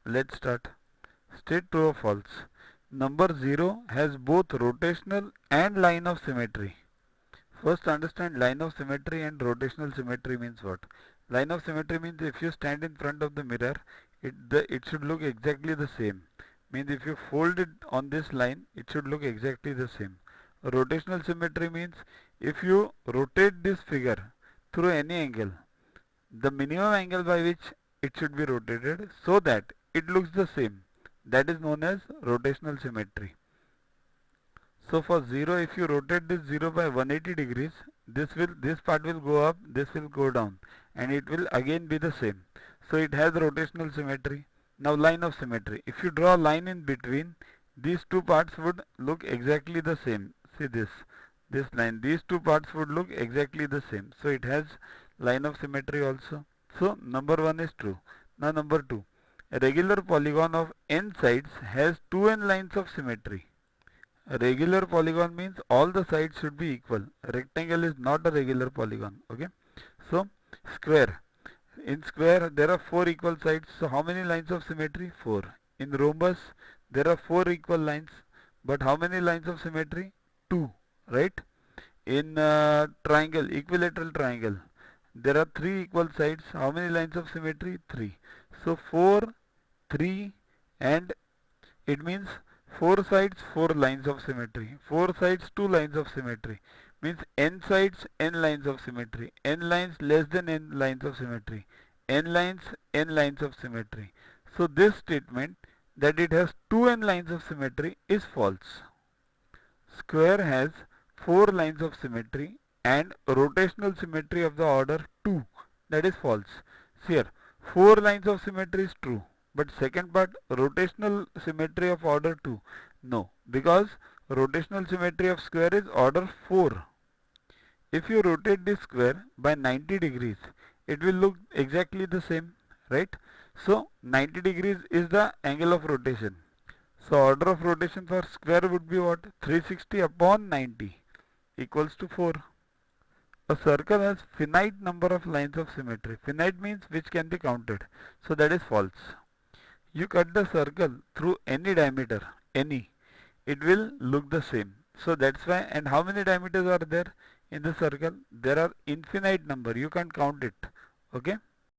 let's start. State true or false. Number 0 has both rotational and line of symmetry. First understand line of symmetry and rotational symmetry means what. Line of symmetry means if you stand in front of the mirror, it should look exactly the same. Means if you fold it on this line, it should look exactly the same. Rotational symmetry means if you rotate this figure through any angle, the minimum angle by which it should be rotated so that it looks the same, that is known as rotational symmetry. So for 0, if you rotate this 0 by 180 degrees, this part will go up, this will go down, and it will again be the same. So it has rotational symmetry. Now line of symmetry. If you draw a line in between, these two parts would look exactly the same. See this line. These two parts would look exactly the same. So it has line of symmetry also. So number 1 is true. Now number 2. A regular polygon of n sides has 2n lines of symmetry. A regular polygon means all the sides should be equal. A rectangle is not a regular polygon. Okay. So square. In square there are 4 equal sides. So how many lines of symmetry? 4. In rhombus there are 4 equal lines. But how many lines of symmetry? 2. Right. In triangle, equilateral triangle, there are 3 equal sides. How many lines of symmetry? 3. So 4, 3 and it means 4 sides, 4 lines of symmetry. 4 sides, 2 lines of symmetry. Means n sides, n lines of symmetry. N lines less than n lines of symmetry. N lines, n lines of symmetry. So this statement that it has 2n lines of symmetry is false. Square has 4 lines of symmetry and rotational symmetry of the order 2. That is false. See here, 4 lines of symmetry is true. But second part, rotational symmetry of order 2. No, because rotational symmetry of square is order 4. If you rotate this square by 90 degrees, it will look exactly the same, right? So 90 degrees is the angle of rotation. So order of rotation for square would be what? 360 upon 90 equals to 4. A circle has finite number of lines of symmetry. Finite means which can be counted. So that is false. You cut the circle through any diameter, any, it will look the same. So that's why, and how many diameters are there in the circle? There are infinite number, you can't count it. Okay.